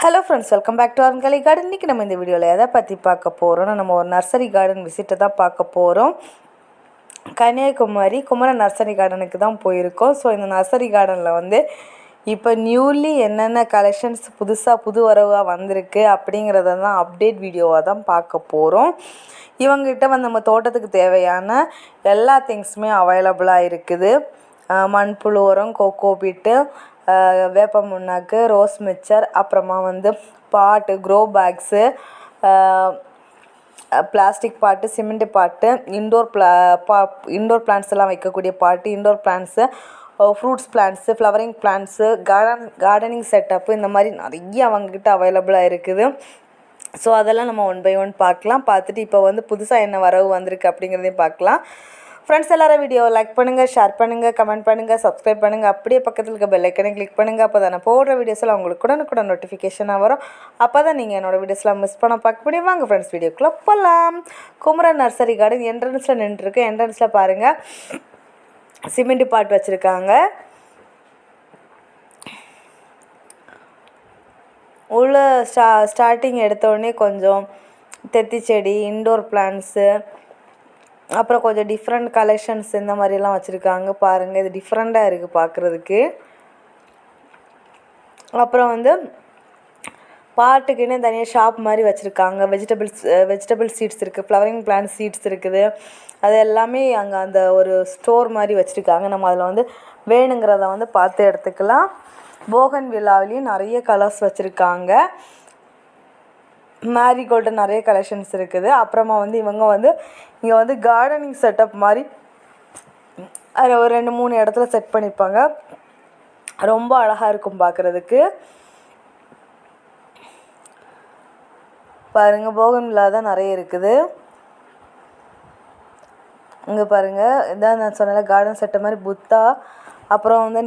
Hello friends, welcome back to ஆர்கலி garden. இன்றைக்கி நம்ம இந்த வீடியோவில் எதை பற்றி பார்க்க போகிறோம்னா, நம்ம ஒரு நர்சரி கார்டன் விசிட்டை தான் பார்க்க போகிறோம். கன்னியாகுமரி குமரன் நர்சரி கார்டனுக்கு தான் போயிருக்கோம். ஸோ இந்த நர்சரி கார்டனில் இப்போ நியூலி என்னென்ன கலெக்ஷன்ஸ் புது வரவாக வந்திருக்கு அப்படிங்கிறத தான் அப்டேட் வீடியோவாக தான் பார்க்க போகிறோம். இவங்ககிட்ட நம்ம தோட்டத்துக்கு தேவையான எல்லா திங்ஸுமே அவைலபிளாக இருக்குது. மண்புழு உரம், கோகோ பீட்டு, வேப்ப முன்னாக்கு, ரோஸ் மிக்சர், அப்புறமா பாட்டு, க்ரோ பேக்ஸு, பிளாஸ்டிக் பாட்டு, சிமெண்ட் பாட்டு, இன்டோர் பிளான்ட்ஸ் எல்லாம் வைக்கக்கூடிய பாட்டு, indoor plants, fruits plants, flowering plants, gardening setup, இந்த மாதிரி நிறைய அவங்கக்கிட்ட அவைலபிளாக இருக்குது. ஸோ அதெல்லாம் நம்ம ஒன் பை ஒன் பார்க்கலாம். பார்த்துட்டு இப்போ புதுசாக என்ன வரவு வந்திருக்கு அப்படிங்கிறதையும் பார்க்கலாம். ஃப்ரெண்ட்ஸ், எல்லாரும் வீடியோவை லைக் பண்ணுங்கள், ஷேர் பண்ணுங்கள், கமெண்ட் பண்ணுங்கள், சப்ஸ்கிரைப் பண்ணுங்கள். அப்படியே பக்கத்தில் இருக்க பெல் ஐக்கனை கிளிக் பண்ணுங்கள். அப்போ தான் நான் போடுற வீடியோஸில் உங்களுக்கு கூட நோட்டிஃபிகேஷனாக வரும். அப்போ தான் நீங்கள் என்னோடய வீடியோஸ்லாம் மிஸ் பண்ண பார்க்க முடியும். வாங்க ஃப்ரெண்ட்ஸ், வீடியோக்குள்ளே போகலாம். குமரன் நர்சரி கார்டன் என்ட்ரன்ஸில் நின்றுருக்கு. என்ட்ரன்ஸில் பாருங்கள், சிமெண்ட் பாட் வச்சுருக்காங்க. உள்ள ஸ்டார்டிங் எடுத்தோடனே கொஞ்சம் தெத்தி செடி, இன்டோர் பிளான்ட்ஸு, அப்புறம் கொஞ்சம் டிஃப்ரெண்ட் கலெக்ஷன்ஸ் இந்த மாதிரிலாம் வச்சுருக்காங்க. பாருங்கள், இது டிஃப்ரெண்ட்டாக இருக்குது பார்க்குறதுக்கு. அப்புறம் பாட்டுக்குன்னு தனியாக ஷாப் மாதிரி வச்சுருக்காங்க. வெஜிடபிள் சீட்ஸ் இருக்குது, ஃப்ளவரிங் பிளான்ட் சீட்ஸ் இருக்குது. அது எல்லாமே அங்கே அந்த ஒரு ஸ்டோர் மாதிரி வச்சுருக்காங்க. நம்ம அதில் வேணுங்கிறத பார்த்து எடுத்துக்கலாம். போகன் விழாவிலையும் நிறைய கலர்ஸ் வச்சுருக்காங்க. மேரிகோல்டு நிறைய கலெக்ஷன்ஸ் இருக்குது. அப்புறமா இவங்க இங்கே கார்டனிங் செட்டப் மாதிரி அதில் ஒரு 2-3 இடத்துல செட் பண்ணியிருப்பாங்க. ரொம்ப அழகாக இருக்கும் பார்க்குறதுக்கு. பாருங்கள், போகன் விழா தான் நிறைய இருக்குது. இங்கே பாருங்கள், இதான் நான் சொன்னேன் கார்டன் செட்டப் மாதிரி புத்தா, அப்புறம்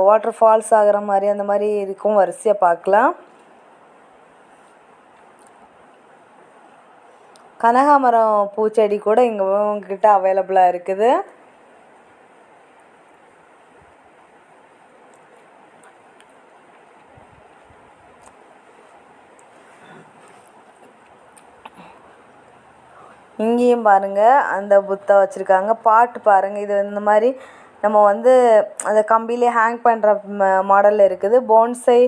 வாட்டர் ஃபால்ஸ் ஆகிற மாதிரி அந்த மாதிரி இருக்கும். வரிசையாக பார்க்கலாம். கனகாமரம் பூச்செடி கூட இங்கே உங்ககிட்ட அவைலபிளாக இருக்குது. இங்கேயும் பாருங்கள், அந்த புத்தா வச்சுருக்காங்க. பாட்டு பாருங்கள், இது இந்த மாதிரி நம்ம அந்த கம்பிலே ஹேங் பண்ணுற மாடலில் இருக்குது. போன்சை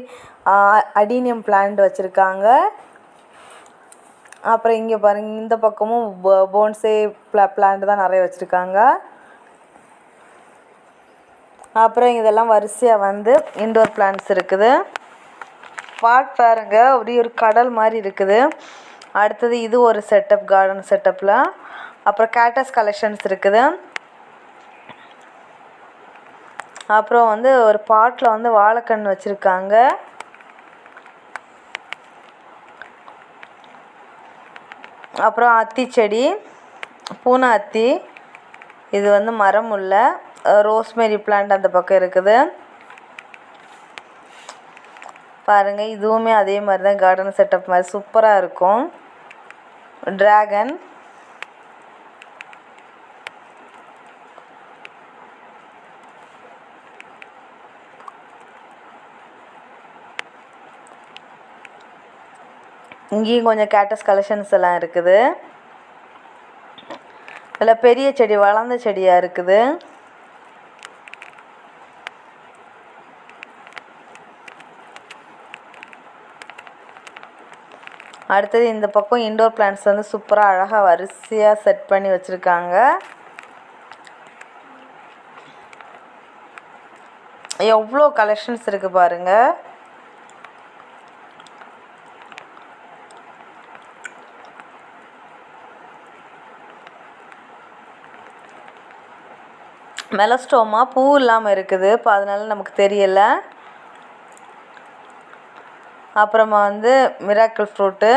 அடீனியம் பிளான்ட் வச்சுருக்காங்க. அப்புறம் இங்கே பாருங்கள், இந்த பக்கமும் போன்சை பிளான்ட் தான் நிறைய வச்சுருக்காங்க. அப்புறம் இதெல்லாம் வரிசையாக இன்டோர் பிளான்ட்ஸ் இருக்குது. பாட் பாருங்கள், அப்படி ஒரு கடல் மாதிரி இருக்குது. அடுத்தது இது ஒரு செட்டப், கார்டன் செட்டப்பில். அப்புறம் கேட்டஸ் கலெக்ஷன்ஸ் இருக்குது. அப்புறம் ஒரு பாட்டில் வாழைக்கன்று வச்சுருக்காங்க. அப்புறம் அத்தி செடி, பூனை அத்தி, இது மரம் உள்ள ரோஸ்மேரி பிளான்ட் அந்த பக்கம் இருக்குது. பாருங்கள், இதுவுமே அதே மாதிரி தான் கார்டன் செட்டப் மாதிரி சூப்பராக இருக்கும். ட்ராகன், இங்கேயும் கொஞ்சம் கேட்டஸ் கலெக்ஷன்ஸ் எல்லாம் இருக்குது. இதில் பெரிய செடி, வளர்ந்த செடியாக இருக்குது. அடுத்தது இந்த பக்கம் இன்டோர் பிளான்ட்ஸ் சூப்பராக அழகாக வரிசையாக செட் பண்ணி வச்சுருக்காங்க. எவ்வளோ கலெக்ஷன்ஸ் இருக்குது பாருங்கள். மெலஸ்டோமா பூ இல்லாமல் இருக்குது, இப்போ அதனால நமக்கு தெரியலை. அப்புறமா மிராக்கிள் ஃப்ரூட்டு,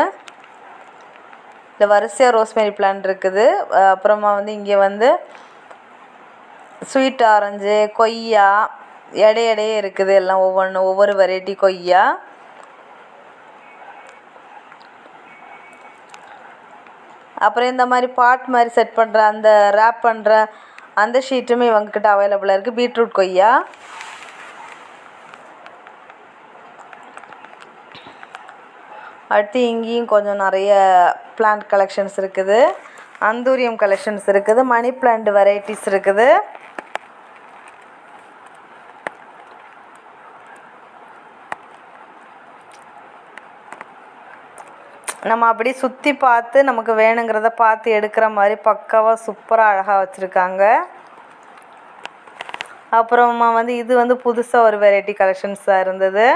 இந்த வரிசையாக ரோஸ்மேரி பிளான்ட் இருக்குது. அப்புறமா இங்கே ஸ்வீட் ஆரஞ்சு, கொய்யா எடையே இருக்குது. எல்லாம் ஒவ்வொரு வெரைட்டி கொய்யா. அப்புறம் இந்த மாதிரி பாட் மாதிரி செட் பண்ணுற, அந்த ரேப் பண்ணுற அந்த ஷீட்டுமே இவங்கக்கிட்ட அவைலபிளாக இருக்குது. பீட்ரூட் கொய்யா, அடுத்து இங்கேயும் கொஞ்சம் நிறைய பிளான்ட் கலெக்ஷன்ஸ் இருக்குது. அந்தூரியம் கலெக்ஷன்ஸ் இருக்குது. மணி பிளான்ட் வெரைட்டிஸ் இருக்குது. நம்ம அப்படியே சுற்றி பார்த்து நமக்கு வேணுங்கிறத பார்த்து எடுக்கிற மாதிரி பக்காவாக சூப்பராக அழகாக வச்சுருக்காங்க. அப்புறமா இது புதுசாக ஒரு வெரைட்டி கலெக்ஷன்ஸாக இருந்தது.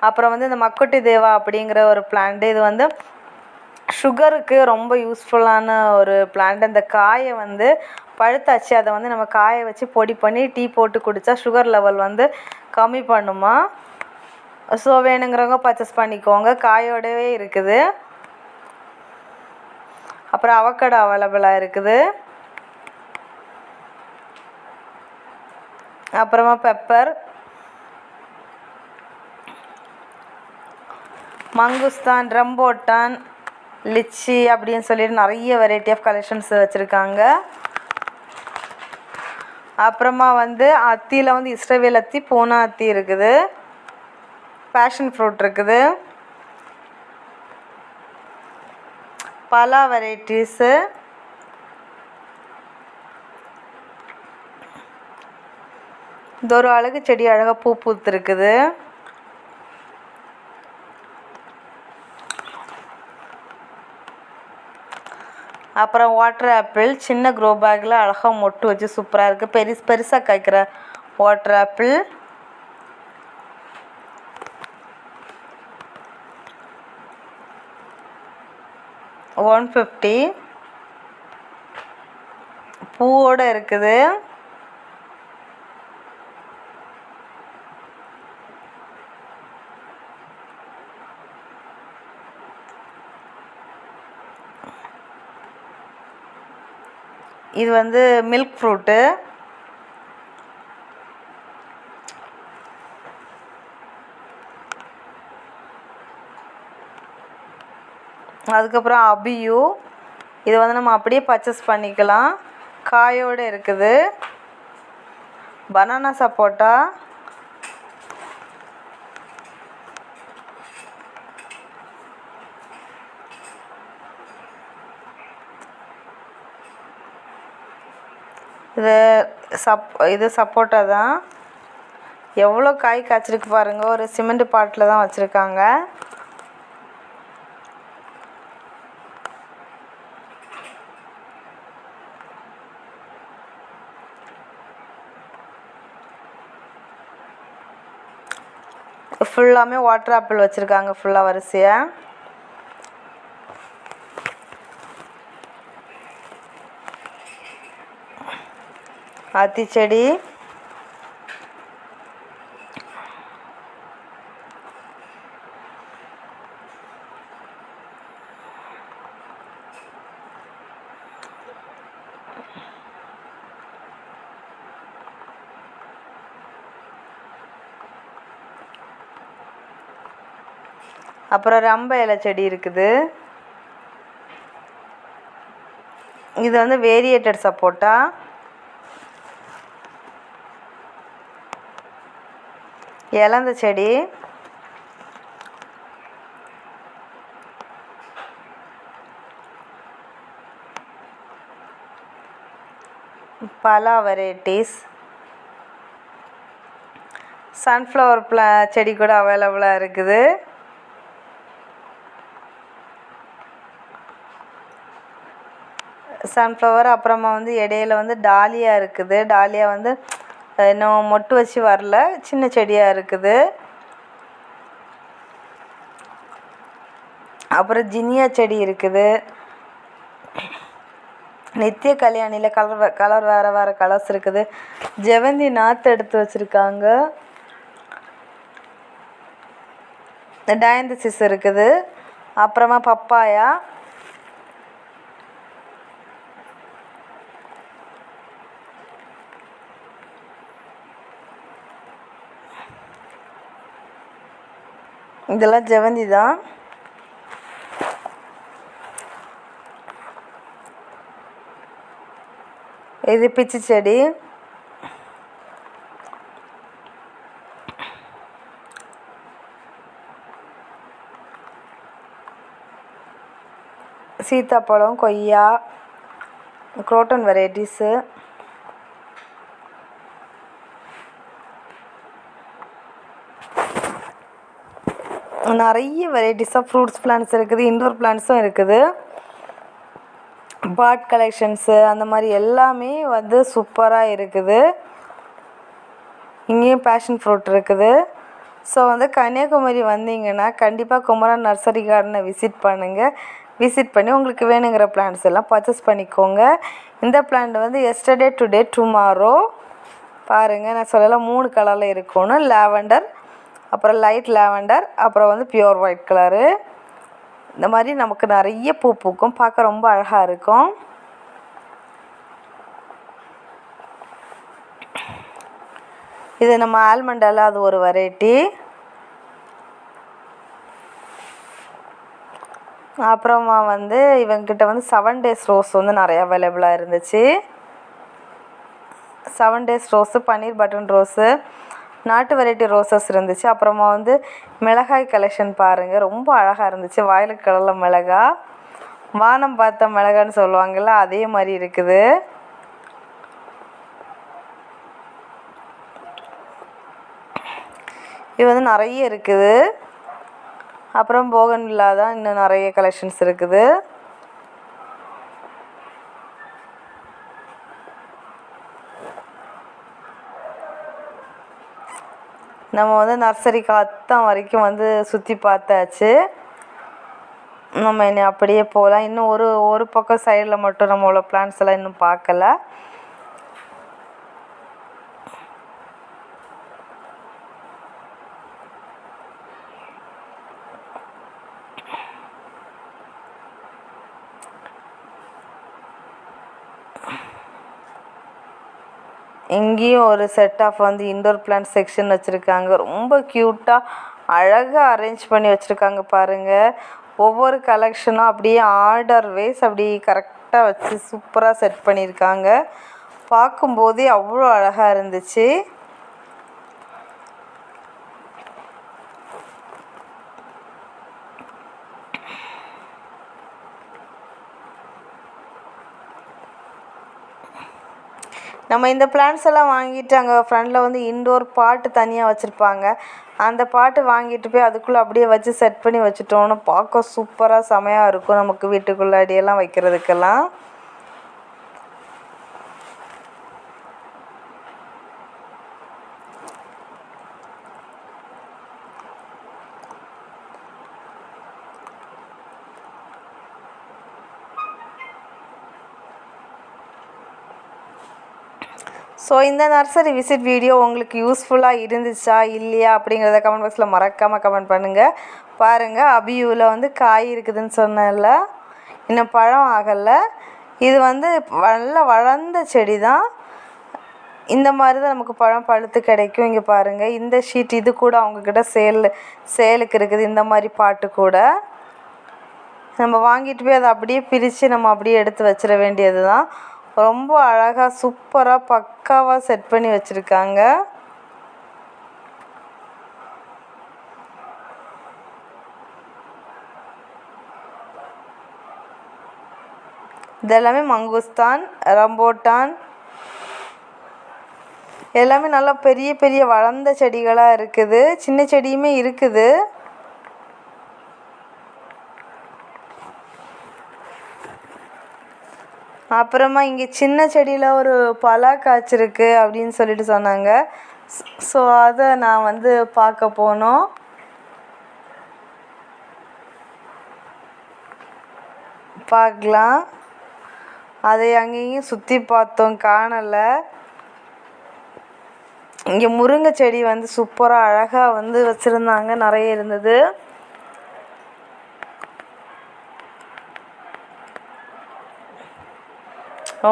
அப்புறம் இந்த மக்குட்டி தேவா அப்படிங்கிற ஒரு பிளான்ட். இது சுகருக்கு ரொம்ப யூஸ்ஃபுல்லான ஒரு பிளான்ட். அந்த காயை பழுத்தாச்சு, அதை நம்ம காய வச்சு பொடி பண்ணி டீ போட்டு குடித்தா சுகர் லெவல் கம்மி பண்ணுமா. ஸோ வேணுங்கிறவங்க பர்ச்சேஸ் பண்ணிக்கோங்க. காயோடவே இருக்குது. அப்புறம் அவக்கடோ அவைலபிளாக இருக்குது. அப்புறமா பெப்பர், மங்குஸ்தான், ரம்போட்டான், லிச்சி அப்படின்னு சொல்லிட்டு நிறைய வெரைட்டி ஆஃப் கலெக்ஷன்ஸ் வச்சுருக்காங்க. அப்புறமா அத்தியில் இஸ்ரவேல் அத்தி, பூனா அத்தி இருக்குது. பேஷன் ஃப்ரூட் இருக்குது. பலா வெரைட்டிஸு. இது ஒரு அழகு செடி அழகாக பூ பூத்துருக்குது. அப்புறம் வாட்டர் ஆப்பிள் சின்ன க்ரோ பேக்கில் அழகாக மொட்டு வச்சு சூப்பராக இருக்குது. பெருசாக காய்க்கிற வாட்டர் ஆப்பிள். $150 பூவோடு இருக்குது. இது மில்க் ஃப்ரூட்டு. அதுக்கப்புறம் அபியு. இது நம்ம அப்படியே பர்ச்சேஸ் பண்ணிக்கலாம். காயோடு இருக்குது. பனானா சப்போட்டா. இது சப்போட்டா தான். எவ்வளோ காய் காய்ச்சிருக்கு பாருங்கள். ஒரு சிமெண்ட் பாட்டில் தான் வச்சுருக்காங்க. ஃபுல்லாமே வாட்டர் ஆப்பிள் வச்சுருக்காங்க ஃபுல்லாக வரிசையாக. அத்தி செடி. அப்புறம் ரம்ப இலை செடி இருக்குது. இது வேரியேட்டட் சப்போட்டா. இலந்த செடி. பலா வெரைட்டிஸ். சன்ஃப்ளவர் செடி கூட அவைலபிளாக இருக்குது. சன்ஃப்ளவர். அப்புறமா இடையில டாலியா இருக்குது. டாலியா இன்னும் மொட்டு வச்சு வரல, சின்ன செடியாக இருக்குது. அப்புறம் ஜினியா செடி இருக்குது. நித்திய கல்யாணியில் கலர் வேறு வேறு கலர்ஸ் இருக்குது. ஜெவந்தி நாற்று எடுத்து வச்சுருக்காங்க. டயந்தசிஸ் இருக்குது. அப்புறமா பப்பாயா. இதெல்லாம் ஜெவந்தி தான். இது பிச்சி செடி. சீத்தாப்பழம், கொய்யா, குரோட்டன் வெரைட்டிஸு, நிறைய வெரைட்டிஸ் ஆஃப் ஃப்ரூட்ஸ் பிளான்ட்ஸ் இருக்குது. இன்டோர் பிளான்ட்ஸும் இருக்குது. பாட் கலெக்ஷன்ஸு அந்த மாதிரி எல்லாமே வந்து சூப்பராக இருக்குது. இங்கேயும் பேஷன் ஃப்ரூட் இருக்குது. ஸோ வந்து கன்னியாகுமரி வந்தீங்கன்னா கண்டிப்பாக குமரன் நர்சரி கார்டனை விசிட் பண்ணுங்கள். விசிட் பண்ணி உங்களுக்கு வேணுங்கிற பிளான்ட்ஸ் எல்லாம் பர்ச்சேஸ் பண்ணிக்கோங்க. இந்த பிளான்ட் வந்து எஸ்டர்டே, டுடே, டுமாரோ பாருங்கள். நான் சொல்லலாம் 3 கலரில் இருக்கணும். லாவெண்டர், அப்புறம் லைட் லாவெண்டர், அப்புறம் வந்து பியூர் ஒயிட் கலரு. இந்த மாதிரி நமக்கு நிறைய பூ பூக்கும். பார்க்க ரொம்ப அழகாக இருக்கும். இது நம்ம ஆல்மண்டால அது ஒரு வெரைட்டி. அப்புறமா வந்து இவங்ககிட்ட வந்து 7 days ரோஸ் வந்து நிறைய அவைலபிளாக இருந்துச்சு. 7 days ரோஸு, பன்னீர் பட்டன் ரோஸு, நாட்டு வெரைட்டி ரோசஸ் இருந்துச்சு. அப்புறமா வந்து மிளகாய் கலெக்ஷன் பாருங்கள், ரொம்ப அழகாக இருந்துச்சு. வயலட் கலரில் மிளகா, வானம் பார்த்த மிளகான்னு சொல்லுவாங்கள்ல, அதே மாதிரி இருக்குது. இது வந்து நிறைய இருக்குது. அப்புறம் போகன்வில்லா தான் இன்னும் நிறைய கலெக்ஷன்ஸ் இருக்குது. நம்ம வந்து நர்சரிக்கு அத்தம் வரைக்கும் வந்து சுற்றி பார்த்தாச்சு. நம்ம இனி அப்படியே போகலாம். இன்னும் ஒரு பக்கம் சைடில் மட்டும் நம்மளோட பிளான்ஸ் எல்லாம் இன்னும் பார்க்கல. இங்கேயும் ஒரு செட் ஆஃப் வந்து இன்டோர் பிளான்ட் செக்ஷன் வச்சுருக்காங்க. ரொம்ப க்யூட்டாக அழகாக அரேஞ்ச் பண்ணி வச்சுருக்காங்க பாருங்கள். ஒவ்வொரு கலெக்ஷனும் அப்படியே ஆர்டர் வைஸ் அப்படி கரெக்டாக வச்சு சூப்பராக செட் பண்ணியிருக்காங்க. பார்க்கும்போதே அவ்வளோ அழகாக இருந்துச்சு. நம்ம இந்த பிளான்ட்ஸ் எல்லாம் வாங்கிட்டு அங்கே ஃப்ரண்டில் வந்து இன்டோர் பாட்டு தனியாக வச்சுருப்பாங்க. அந்த பாட்டு வாங்கிட்டு போய் அதுக்குள்ளே அப்படியே வச்சு செட் பண்ணி வச்சுட்டோன்னு பார்க்க சூப்பராக செமையாக இருக்கும். நமக்கு வீட்டுக்குள்ளாடியெல்லாம் வைக்கிறதுக்கெல்லாம். ஸோ இந்த நர்சரி விசிட் வீடியோ உங்களுக்கு யூஸ்ஃபுல்லாக இருந்துச்சா இல்லையா அப்படிங்கிறத கமெண்ட் பாக்ஸில் மறக்காமல் கமெண்ட் பண்ணுங்கள். பாருங்கள், அபியூவில் வந்து காய் இருக்குதுன்னு சொன்னேன்ல, இன்னும் பழம் ஆகலை. இது வந்து நல்லா வளர்ந்த செடி தான். இந்த மாதிரி தான் நமக்கு பழம் பழுத்து கிடைக்கும். இங்கே பாருங்கள், இந்த ஷீட் இது கூட அவங்கக்கிட்ட சேலுக்கு இருக்குது. இந்த மாதிரி பாட்டு கூட நம்ம வாங்கிட்டு போய் அதை அப்படியே பிரித்து நம்ம அப்படியே எடுத்து வச்சிட வேண்டியது தான். ரொம்ப அழகாக சூப்பராக பக்காவாக செட் பண்ணி வச்சுருக்காங்க. இதெல்லாமே மங்குஸ்தான், ரம்போட்டான் எல்லாமே நல்லா பெரிய பெரிய வளர்ந்த செடிகளாக இருக்குது. சின்ன செடியுமே இருக்குது. அப்புறமா இங்கே சின்ன செடியில் ஒரு பலா காய்ச்சிருக்கு அப்படின்னு சொல்லிட்டு சொன்னாங்க. ஸோ அதை நான் வந்து பார்க்க போனோம். பார்க்கலாம். அதை அங்கேயும் சுற்றி பார்த்தோம், காணலை. இங்கே முருங்கை செடி வந்து சூப்பராக அழகாக வந்து வச்சுருந்தாங்க, நிறைய இருந்தது.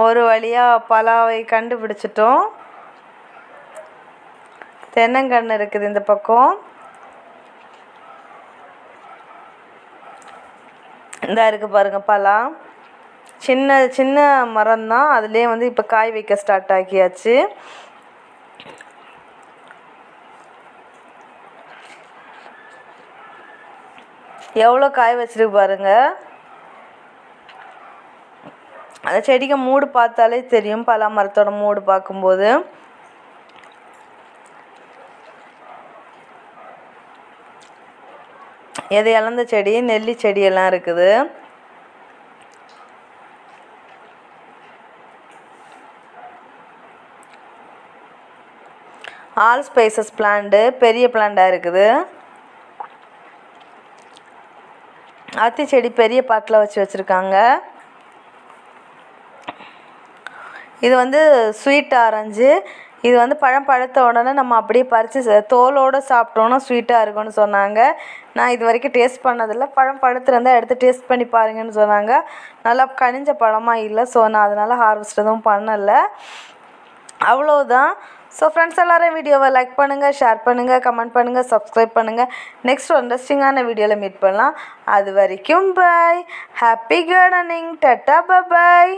ஒரு வழியாக பலாவை கண்டுபிடிச்சிட்டோம். தென்னங்கன்று இருக்குது இந்த பக்கம். இந்த இருக்குது பாருங்கள் பலா. சின்ன சின்ன மரம் தான், அதுலேயே வந்து இப்போ காய் வைக்க ஸ்டார்ட் ஆக்கியாச்சு. எவ்வளோ காய் வச்சிருக்கு பாருங்கள். அந்த செடிக்கு மூடு பார்த்தாலே தெரியும், பலா மரத்தோட மூடு பார்க்கும்போது. எது இழந்த செடி, நெல்லி செடியெல்லாம் இருக்குது. ஆல் ஸ்பைசஸ் பிளான்ட்டு பெரிய பிளான்ட்டாக இருக்குது. அத்தி செடி பெரிய பாட்டில் வச்சுருக்காங்க. இது வந்து ஸ்வீட் ஆரஞ்சு. இது வந்து பழம் பழுத்த உடனே நம்ம அப்படியே பறித்து தோலோடு சாப்பிட்டோன்னா ஸ்வீட்டாக இருக்கும்னு சொன்னாங்க. நான் இது வரைக்கும் டேஸ்ட் பண்ணதில்லை. பழம் பழுத்திருந்தால் எடுத்து டேஸ்ட் பண்ணி பாருங்கன்னு சொன்னாங்க. நல்லா கனிஞ்ச பழமாக இல்லை, ஸோ நான் அதனால் ஹார்வெஸ்ட் எதுவும் பண்ணலை. அவ்வளோதான். ஸோ ஃப்ரெண்ட்ஸ், எல்லோரும் வீடியோவை லைக் பண்ணுங்கள், ஷேர் பண்ணுங்கள், கமெண்ட் பண்ணுங்கள், சப்ஸ்கிரைப் பண்ணுங்கள். நெக்ஸ்ட் ஒரு இன்ட்ரெஸ்டிங்கான வீடியோவில் மீட் பண்ணலாம். அது வரைக்கும் பாய். Happy gardening. டாட்டா, பாய்.